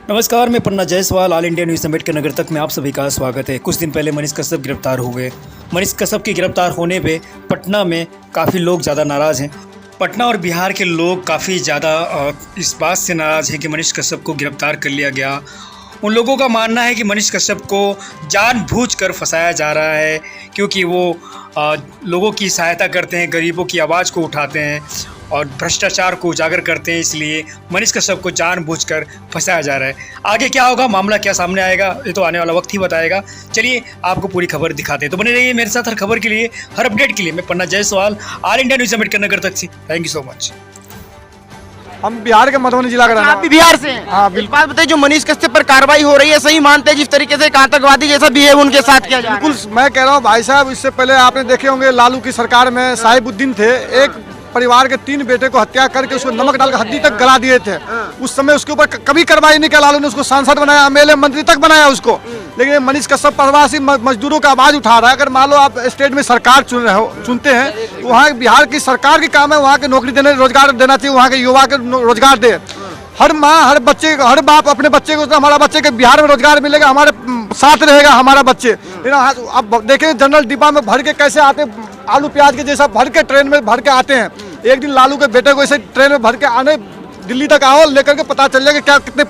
नमस्कार, मैं Panna Jaiswal All India News Ambedkar Nagar तक में आप सभी का स्वागत है। कुछ दिन पहले मनीष कश्यप गिरफ्तार हुए। मनीष कश्यप के गिरफ्तार होने पे पटना में काफ़ी लोग ज़्यादा नाराज़ हैं। पटना और बिहार के लोग काफ़ी ज़्यादा इस बात से नाराज़ हैं कि मनीष कश्यप को गिरफ्तार कर लिया गया। उन लोगों का मानना है कि मनीष कश्यप को जानबूझकर फंसाया जा रहा है, क्योंकि वो लोगों की सहायता करते हैं, गरीबों की आवाज़ को उठाते हैं और भ्रष्टाचार को उजागर करते हैं। इसलिए मनीष कश्यप को जानबूझकर फंसाया जा रहा है। आगे क्या होगा, मामला क्या सामने आएगा, ये तो आने वाला वक्त ही बताएगा। चलिए आपको पूरी खबर दिखाते हैं, तो बने रहिए मेरे साथ हर खबर के लिए, हर अपडेट के लिए। मैं Panna Jaiswal All India News Ambedkar Nagar तक से। Thank you so much. हम बिहार के मधुबनी जिला का आप भी बिहार से हैं? हाँ, एक बात बताइए, जो मनीष कश्यप पर कार्रवाई हो रही है, सही मानते हैं जिस तरीके से एक आतंकवादी जैसा बिहेव उनके साथ किया जा रहा है? बिल्कुल। मैं कह रहा हूँ भाई साहब, इससे पहले आपने देखे होंगे लालू की सरकार में साहिबुद्दीन थे, एक परिवार के 3 बेटे को हत्या करके उसको नमक डालकर हड्डी तक गला दिए थे। उस समय उसके ऊपर कभी कार्रवाई नहीं किया। लालू ने उसको सांसद बनाया, एमएलए मंत्री तक बनाया उसको। लेकिन मनीष कश्यप प्रवासी मजदूरों का आवाज उठा रहा है। अगर मान लो आप स्टेट में सरकार चुनते हैं तो वहाँ बिहार की सरकार की काम है वहाँ के नौकरी देने, रोजगार देना चाहिए, वहाँ के युवा के रोजगार दे। हर माँ, हर बच्चे, हर बाप अपने बच्चे को, हमारा बच्चे के बिहार में रोजगार मिलेगा, हमारे साथ रहेगा हमारा बच्चे। अब देखें जनरल डिब्बा में भर के कैसे आते, आलू प्याज के जैसा भर के ट्रेन में भर के आते हैं। एक दिन लालू के बेटे को ऐसे ट्रेन में भर के आने, दिल्ली तक आओ, लेकर के पता चल जाएगा क्या कितने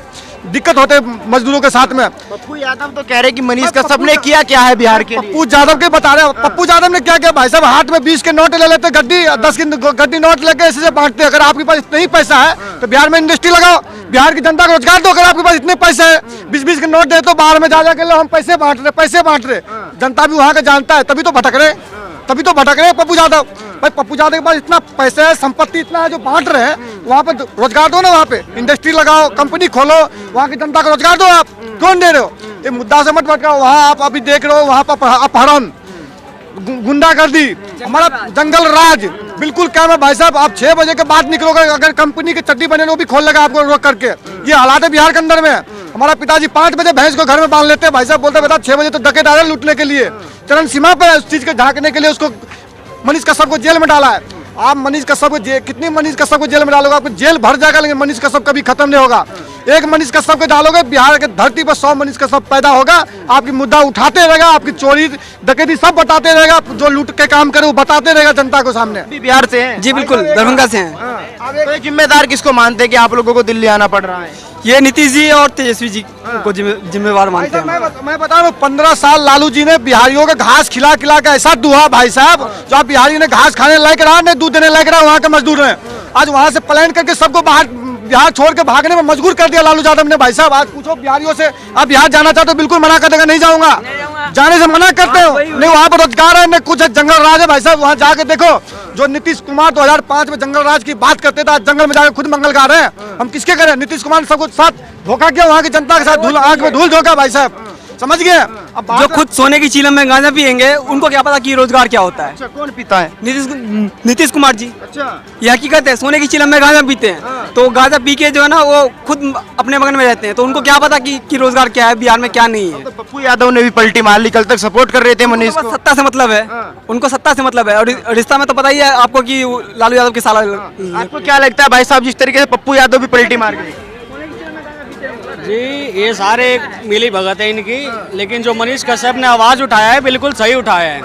दिक्कत होते हैं मजदूरों के साथ में। पप्पू यादव तो कह रहे कि मनीष कश्यप ने किया क्या है बिहार के लिए? पप्पू यादव के बता रहे हैं। पप्पू यादव ने क्या किया भाई साहब? हाथ में 20 के नोट ले लेते, गड्डी 10 की गड्डी नोट लेके ऐसे से बांटते। अगर आपके पास इतना ही पैसा है तो बिहार में इंडस्ट्री लगाओ, बिहार की जनता को रोजगार दो। अगर आपके पास इतने पैसे है, 20-20 के नोट दे तो बाहर में जा के हम पैसे बांट रहे। जनता भी वहाँ का जानता है, तभी तो भटक रहे पप्पू यादव। भाई पप्पू यादव के पास इतना पैसा है, संपत्ति इतना है, जो बांट रहे हैं। वहाँ पे रोजगार दो ना, वहाँ पे इंडस्ट्री लगाओ, कंपनी खोलो, वहाँ की जनता को रोजगार दो। आप कौन दे रहे हो? ये मुद्दा से मत भटकाओ। वहाँ आप अभी देख रहे हो, वहाँ पर अपहरण, गुंडागर्दी, हमारा जंगल राज बिल्कुल क्या है भाई साहब। आप 6 बजे के बाद निकलोगे, अगर कंपनी की चड्डी बने वो भी खोल लेगा आपको रोक करके। ये हालात है बिहार के अंदर में। हमारा पिताजी 5 बजे भैंस को घर में बांध लेते हैं भाई साहब, बोलते बेटा 6 बजे तो डकैत आ रहे लूटने के लिए। चरण सीमा पर उस चीज के झांकने के लिए उसको मनीष कश्यप को जेल में डाला है। आप मनीष कश्यप को कितनी मनीष कश्यप को जेल में डालोगे, आपको जेल भर जाएगा, लेकिन मनीष कश्यप कभी खत्म नहीं होगा। एक मनीष कश्यप को डालोगे, बिहार के धरती पर 100 मनीष कश्यप पैदा होगा। आपकी मुद्दा उठाते रहेगा, आपकी चोरी डकैती सब बताते रहेगा, जो लूट के काम करे वो बताते रहेगा जनता को सामने। बिहार से हैं? जी बिल्कुल, दरभंगा से हैं। तो जिम्मेदार किसको मानते हैं कि आप लोगों को दिल्ली आना पड़ रहा है? ये नीतीश जी और तेजस्वी जी को जिम्मेवार मानते हैं। मैं बता रहा हूँ, 15 साल लालू जी ने बिहारियों का घास खिला के ऐसा दुहा भाई साहब, जो आप बिहारी ने घास खाने लायक रहा, नहीं दूध देने लायक रहा वहाँ के मजदूर ने। आज वहाँ से पलायन करके सबको बाहर बिहार छोड़ के भागने में मजबूर कर दिया लालू यादव ने भाई साहब। आज पूछो बिहारियों से, आप बिहार जाना चाहते हो? बिल्कुल मना कर देगा, नहीं जाऊंगा, जाने से मना करते हो। नहीं वहाँ पर रोजगार है, नहीं कुछ है, जंगल राज है भाई साहब। वहाँ जाके देखो, जो नीतीश कुमार 2005 में जंगल राज की बात करते थे, आज जंगल में जाकर खुद मंगल गा रहे हैं। हम किसके करें? नीतीश कुमार ने सबको साथ धोखा किया, वहाँ की जनता के साथ आंख में धूल झोंका भाई साहब, समझ गए? अब जो खुद सोने की चीलम में गांजा पियेंगे, उनको क्या पता कि रोजगार क्या होता है। अच्छा, कौन पीता है? नीतीश कुमार जी। अच्छा, ये हकीकत है, सोने की चीलम में गांजा पीते हैं। तो गांजा पी के जो है ना, वो खुद अपने मगन में रहते हैं, तो उनको क्या पता कि रोजगार क्या है बिहार में, क्या नहीं है। तो पप्पू यादव ने भी पलटी मार ली, कल तक सपोर्ट कर रहे थे मनीष को। सत्ता से मतलब है, उनको सत्ता से मतलब है। और रिश्ता में तो पता ही है आपको कि लालू यादव के साला। आपको क्या लगता है भाई साहब, जिस तरीके से पप्पू यादव भी पलटी मार गए? जी ये सारे मिली भगत है इनकी, लेकिन जो मनीष कश्यप ने आवाज़ उठाया है बिल्कुल सही उठाया है।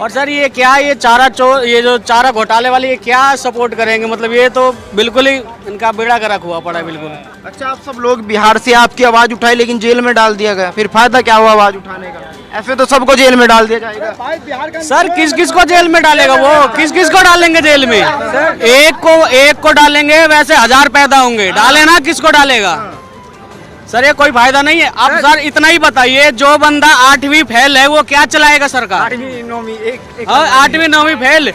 और सर ये क्या, ये ये जो चारा घोटाले वाली, ये क्या सपोर्ट करेंगे? मतलब ये तो बिल्कुल ही इनका बेड़ा गर्क हुआ पड़ा है बिल्कुल। अच्छा, आप सब लोग बिहार से आपकी आवाज उठाई, लेकिन जेल में डाल दिया गया, फिर फायदा क्या हुआ आवाज उठाने का? ऐसे तो सबको जेल में डाल दिया जाएगा। सर किस किस को जेल में डालेगा वो? किस किस को डालेंगे जेल में? एक को डालेंगे, वैसे 1000 पैदा होंगे, डाले ना, किसको डालेगा? सर ये कोई फायदा नहीं है। अब सर इतना ही बताइए, जो बंदा 8वीं फेल है वो क्या चलाएगा सरकार? 8वीं 9वीं फेल,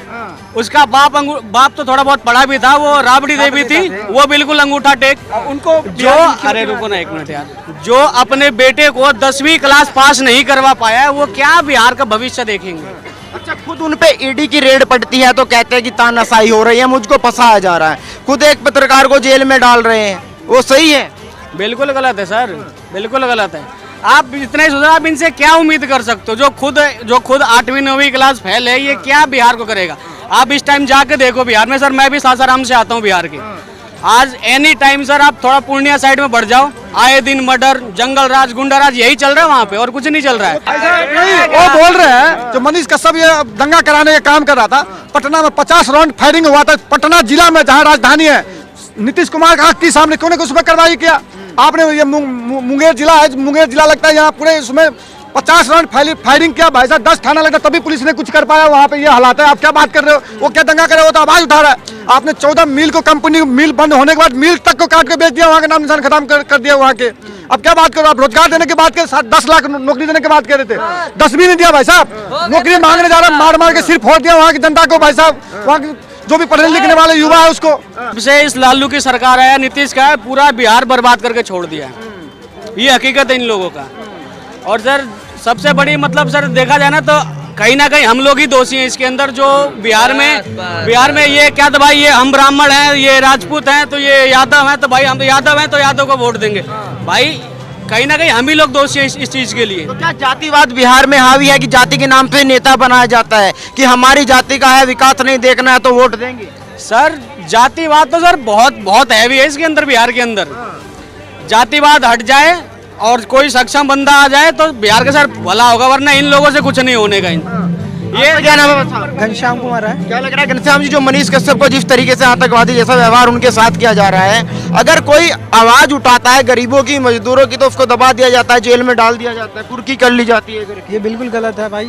उसका बाप तो थोड़ा बहुत पढ़ा भी था, वो राबड़ी देवी थी, वो बिल्कुल अंगूठा टेक। उनको जो, अरे रुको ना 1 मिनट यार, जो अपने बेटे को 10वीं क्लास पास नहीं करवा पाया है, वो क्या बिहार का भविष्य देखेंगे? अच्छा, खुद उन पे ईडी की रेड पड़ती है तो कहते हैं कि तानाशाही हो रही है, मुझको फंसाया जा रहा है। खुद एक पत्रकार को जेल में डाल रहे हैं, वो सही है? बिल्कुल गलत है सर, बिल्कुल गलत है। आप इतना ही सोचो, आप इनसे क्या उम्मीद कर सकते हो? जो खुद 8वीं 9वीं क्लास फेल है, ये क्या बिहार को करेगा? आप इस टाइम जाके देखो बिहार में। सर मैं भी सासाराम से आता हूँ बिहार के। आज एनी टाइम सर आप थोड़ा पूर्णिया साइड में बढ़ जाओ, आए दिन मर्डर, जंगल राज, गुंडा राज यही चल रहा है वहाँ पे, और कुछ नहीं चल रहा है। नहीं, वो बोल रहे हैं जो मनीष कश्यप ये दंगा कराने का काम कर रहा था, पटना में 50 राउंड फायरिंग हुआ था, पटना जिला में जहाँ राजधानी है, नीतीश कुमार का आंख के सामने क्यों नहीं उस पर कार्रवाई किया? आपने ये मुंगेर जिला है, मुंगेर जिला लगता है, यहाँ पूरे उसमें 50 राउंड फायरिंग किया भाई साहब, 10 थाना लगता तभी पुलिस ने कुछ कर पाया। वहाँ पे ये हालात है, आप क्या बात कर रहे हो? वो क्या दंगा कर रहे हो? तो आवाज उठा रहा है। आपने 14 मील को कंपनी मिल बंद होने के बाद मिल तक को काट के बेच दिया, वहाँ का नाम निशान खत्म कर दिया वहाँ के। अब क्या बात करो? आप रोजगार देने की बात कर, 10 लाख नौकरी देने की बात कर रहे थे, 10 भी नहीं दिया भाई साहब। नौकरी मांगने जा रहा, मार के सिर फोड़ दिया वहाँ की जनता को भाई साहब, वहाँ की जो भी पढ़ने लिखने वाले युवा है उसको। जब से इस लालू की सरकार है, नीतीश का है, पूरा बिहार बर्बाद करके छोड़ दिया है, ये हकीकत है इन लोगों का। और सर सबसे बड़ी मतलब सर देखा जाए ना तो कहीं ना कहीं हम लोग ही दोषी हैं इसके अंदर, जो बिहार में ये क्या था भाई, ये हम ब्राह्मण हैं, ये राजपूत हैं, तो ये यादव हैं, तो भाई हम तो यादव हैं तो यादव को वोट देंगे। भाई कहीं ना कहीं हम ही लोग दोषी हैं इस चीज के लिए। तो क्या जातिवाद बिहार में हावी है कि जाति के नाम पे नेता बनाया जाता है कि हमारी जाति का है, विकास नहीं देखना है तो वोट देंगे? सर जातिवाद तो सर बहुत बहुत हैवी है इसके अंदर, बिहार के अंदर। जातिवाद हट जाए और कोई सक्षम बंदा आ जाए तो बिहार का सर भला होगा, वरना इन लोगों से कुछ नहीं होने का। ये क्या नाम है साहब? घनश्याम कुमार है। क्या लग रहा है घनश्याम जी, जो मनीष कश्यप को जिस तरीके से आतंकवादी जैसा व्यवहार उनके साथ किया जा रहा है, अगर कोई आवाज उठाता है गरीबों की, मजदूरों की, तो उसको दबा दिया जाता है, जेल में डाल दिया जाता है, कुर्की कर ली जाती है? ये बिल्कुल गलत है भाई।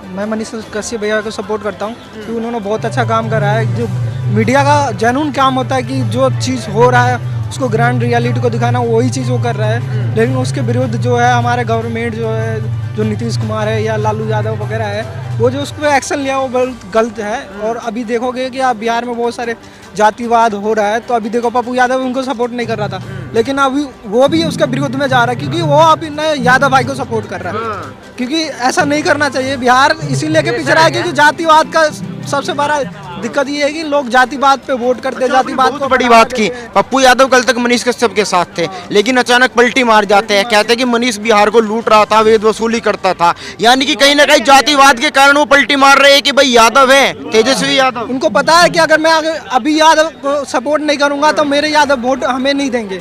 मैं मनीष कश्यप भैया को सपोर्ट करता हूँ कि उन्होंने बहुत अच्छा काम करा है। जो मीडिया का जेन्युइन काम होता है कि जो चीज़ हो रहा है उसको ग्रांड रियलिटी को दिखाना, वही चीज़ वो कर रहा है। लेकिन उसके विरुद्ध जो है हमारे गवर्नमेंट जो है, जो नीतीश कुमार है या लालू यादव वगैरह है, वो जो उस पर एक्शन लिया वो बहुत गलत है। और अभी देखोगे कि आप बिहार में बहुत सारे जातिवाद हो रहा है, तो अभी देखो पप्पू यादव उनको सपोर्ट नहीं कर रहा था, लेकिन अभी वो भी उसके विरुद्ध में जा रहा है क्योंकि वो अभी नए यादव भाई को सपोर्ट कर रहा है। क्योंकि ऐसा नहीं करना चाहिए। बिहार इसीलिए के पीछे रहा है क्योंकि जातिवाद का सबसे बड़ा दिक्कत ये है कि लोग जातिवाद पे वोट करते हैं। जातिवाद को बड़ी बात की, पप्पू यादव कल तक मनीष कश्यप के साथ थे, लेकिन अचानक पलटी मार जाते हैं, कहते हैं कि मनीष बिहार को लूट रहा था, वेद वसूली करता था, यानी कि कहीं ना कहीं जातिवाद के कारण वो पलटी मार रहे हैं कि भाई यादव है, तेजस्वी यादव। उनको पता है कि अगर मैं अभी यादव को सपोर्ट नहीं करूंगा तो मेरे यादव वोट हमें नहीं देंगे,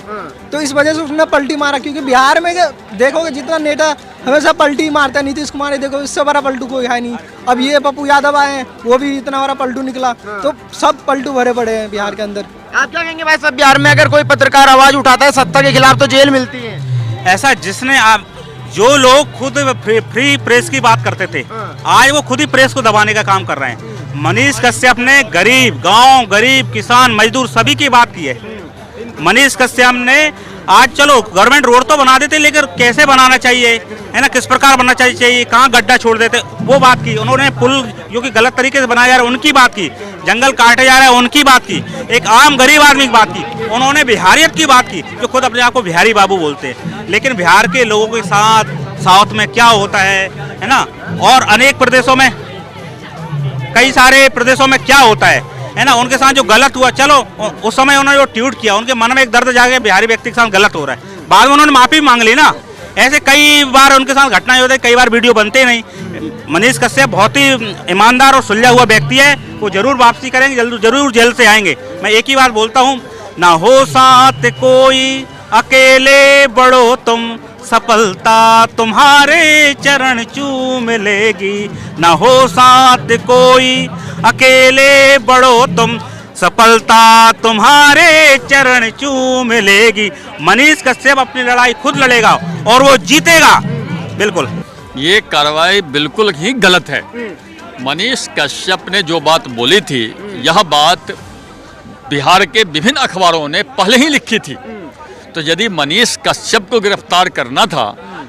तो इस वजह से उसने पलटी मारा। क्योंकि बिहार में देखोगे जितना नेता हमेशा पलटी मारता है, नीतीश कुमार देखो इससे बड़ा पलटू कोई है नहीं। अब ये पप्पू यादव आए हैं, वो भी इतना बड़ा पलटू निकला, तो सब पलटू भरे पड़े हैं बिहार के अंदर। आप क्या कहेंगे भाई साहब, बिहार में अगर कोई पत्रकार आवाज उठाता है सत्ता के खिलाफ तो जेल मिलती है? ऐसा जिसने आप जो लोग खुद फ्री प्रेस की बात करते थे, आज वो खुद ही प्रेस को दबाने का काम कर रहे हैं। मनीष कश्यप ने गरीब गांव, गरीब किसान, मजदूर सभी की बात की है। मनीष कश्यप ने आज चलो गवर्नमेंट रोड तो बना देते, लेकिन कैसे बनाना चाहिए है ना, किस प्रकार बनना चाहिए, कहाँ गड्ढा छोड़ देते, वो बात की उन्होंने। पुल जो कि गलत तरीके से बनाया जा रहा है उनकी बात की, जंगल काटे जा रहे हैं उनकी बात की, एक आम गरीब आदमी की बात की, उन्होंने बिहारियत की बात की, जो खुद अपने आप को बिहारी बाबू बोलते हैं। लेकिन बिहार के लोगों के साथ साउथ में क्या होता है ना, और अनेक प्रदेशों में, कई सारे प्रदेशों में क्या होता है ना, उनके साथ जो गलत हुआ, चलो उस समय उन्होंने जो ट्वीट किया, उनके मन में एक दर्द जाके बिहारी व्यक्ति के साथ गलत हो रहा है, बाद में उन्होंने माफी मांग ली ना। ऐसे कई बार उनके साथ घटनाएं होती है, कई बार वीडियो बनते नहीं। मनीष कश्यप बहुत ही ईमानदार और सुलझा हुआ व्यक्ति है, वो जरूर वापसी करेंगे, जरूर जेल से आएंगे। मैं एक ही बात बोलता हूँ, ना हो साथ कोई अकेले बढ़ो तुम, सफलता तुम्हारे चरण चूम लेगी। ना हो साथ कोई अकेले बढ़ो तुम, सफलता तुम्हारे चरण चूम लेगी। मनीष कश्यप अपनी लड़ाई खुद लड़ेगा और वो जीतेगा, बिल्कुल। ये कार्रवाई बिल्कुल ही गलत है। मनीष कश्यप ने जो बात बोली थी, यह बात बिहार के विभिन्न अखबारों ने पहले ही लिखी थी। तो यदि मनीष कश्यप को गिरफ्तार करना था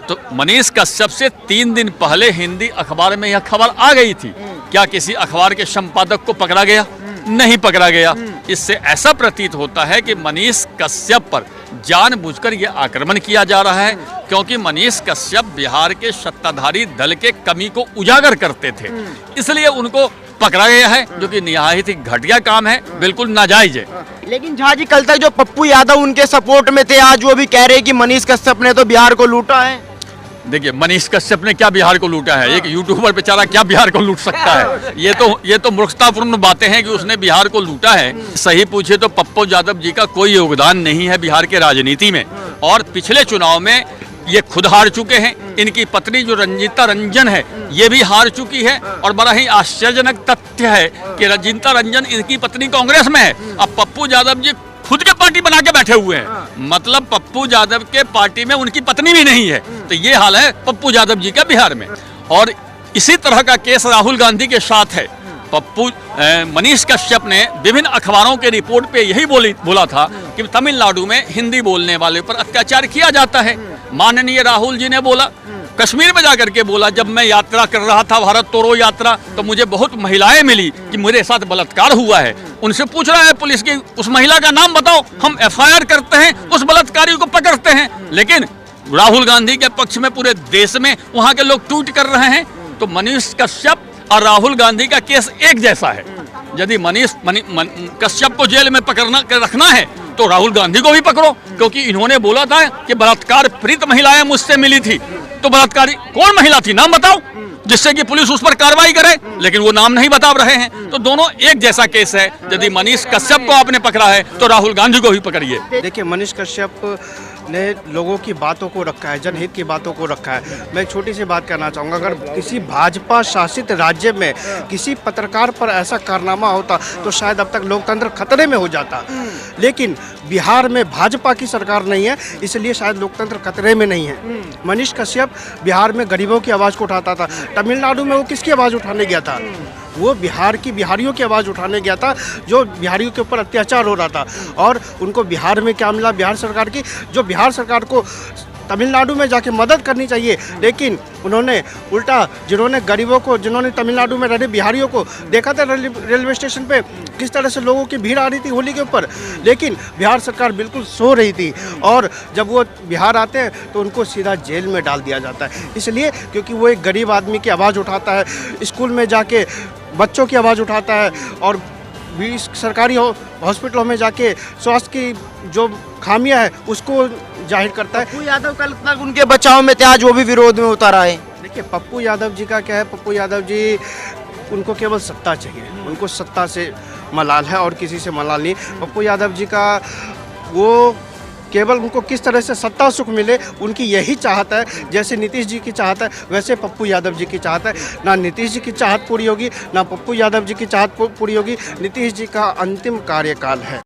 तो मनीष कश्यप से 3 दिन पहले हिंदी अखबार में यह खबर आ गई थी। क्या किसी अखबार के संपादक को पकड़ा गया? नहीं पकड़ा गया। इससे ऐसा प्रतीत होता है कि मनीष कश्यप पर जानबूझकर यह आक्रमण किया जा रहा है, क्योंकि मनीष कश्यप बिहार के सत्ताधारी दल के कमी को उजागर करते थे, इसलिए उनको पकड़ा गया है, जो कि निहायत ही घटिया काम है, बिल्कुल नाजायज है। लेकिन झा जी, कल तक जो पप्पू यादव उनके सपोर्ट में थे, आज वो भी कह रहे हैं कि मनीष कश्यप ने तो बिहार को लूटा है। देखिए, मनीष कश्यप ने क्या बिहार को लूटा है? एक यूट्यूबर बेचारा क्या बिहार को लूट सकता है? ये तो मूर्खतापूर्ण बातें हैं कि उसने बिहार को लूटा है। सही पूछे तो पप्पू यादव जी का कोई योगदान नहीं है बिहार के राजनीति में। और पिछले चुनाव में ये खुद हार चुके हैं। इनकी पत्नी जो रंजीता रंजन है ये भी हार चुकी है। और बड़ा ही आश्चर्यजनक तथ्य है कि रंजीता रंजन इनकी पत्नी कांग्रेस में है। अब पप्पू यादव जी खुद के पार्टी बना के बैठे हुए हैं, मतलब पप्पू यादव के पार्टी में उनकी पत्नी भी नहीं है। तो ये हाल है पप्पू यादव जी का बिहार में। और इसी तरह का केस राहुल गांधी के साथ है। मनीष कश्यप ने विभिन्न अखबारों के रिपोर्ट पे यही बोला था कि तमिलनाडु में हिंदी बोलने वाले पर अत्याचार किया जाता है। माननीय राहुल जी ने बोला, कश्मीर में जाकर के बोला, जब मैं यात्रा कर रहा था भारत तोड़ो यात्रा, तो मुझे बहुत महिलाएं मिली कि मेरे साथ बलात्कार हुआ है। उनसे पूछ रहा है पुलिस की उस महिला का नाम बताओ, हम एफआईआर करते हैं, उस बलात्कारी को पकड़ते हैं। लेकिन राहुल गांधी के पक्ष में पूरे देश में वहां के लोग ट्वीट कर रहे हैं। तो मनीष कश्यप और राहुल गांधी का केस एक जैसा है। यदि मनीष कश्यप को जेल में पकड़ना रखना है तो राहुल गांधी को भी पकड़ो, क्योंकि इन्होंने बोला था कि बलात्कार पीड़ित महिलाएं मुझसे मिली थी। तो बलात्कारी कौन महिला थी, नाम बताओ, जिससे कि पुलिस उस पर कार्रवाई करे। लेकिन वो नाम नहीं बता रहे हैं। तो दोनों एक जैसा केस है। यदि मनीष कश्यप को आपने पकड़ा है तो राहुल गांधी को भी पकड़िए। देखिए, मनीष कश्यप ने लोगों की बातों को रखा है, जनहित की बातों को रखा है। मैं एक छोटी सी बात कहना चाहूँगा, अगर किसी भाजपा शासित राज्य में किसी पत्रकार पर ऐसा कारनामा होता तो शायद अब तक लोकतंत्र खतरे में हो जाता। लेकिन बिहार में भाजपा की सरकार नहीं है, इसलिए शायद लोकतंत्र खतरे में नहीं है। मनीष कश्यप बिहार में गरीबों की आवाज़ को उठाता था। तमिलनाडु में वो किसकी आवाज़ उठाने गया था? वो बिहार की बिहारियों की आवाज़ उठाने गया था, जो बिहारियों के ऊपर अत्याचार हो रहा था। और उनको बिहार में क्या मिला? बिहार सरकार की, जो बिहार सरकार को तमिलनाडु में जाके मदद करनी चाहिए, लेकिन उन्होंने उल्टा, जिन्होंने गरीबों को, जिन्होंने तमिलनाडु में रहने बिहारियों को देखा था रेलवे स्टेशन पे किस तरह से लोगों की भीड़ आ रही थी होली के ऊपर, लेकिन बिहार सरकार बिल्कुल सो रही थी। और जब वो बिहार आते हैं तो उनको सीधा जेल में डाल दिया जाता है, इसलिए क्योंकि वो एक गरीब आदमी की आवाज़ उठाता है, स्कूल में जाके बच्चों की आवाज़ उठाता है और भी सरकारी हॉस्पिटलों में जाके स्वास्थ्य की जो खामियां है उसको जाहिर करता है। पप्पू यादव कल तक उनके बचाव में थे, आज वो भी विरोध में उतर आए। देखिए, पप्पू यादव जी का क्या है, पप्पू यादव जी उनको केवल सत्ता चाहिए, उनको सत्ता से मलाल है और किसी से मलाल नहीं। पप्पू यादव जी का वो केवल उनको किस तरह से सत्ता सुख मिले, उनकी यही चाहत है। जैसे नीतीश जी की चाहत है वैसे पप्पू यादव जी की चाहत है। ना नीतीश जी की चाहत पूरी होगी, ना पप्पू यादव जी की चाहत पूरी होगी। नीतीश जी का अंतिम कार्यकाल है।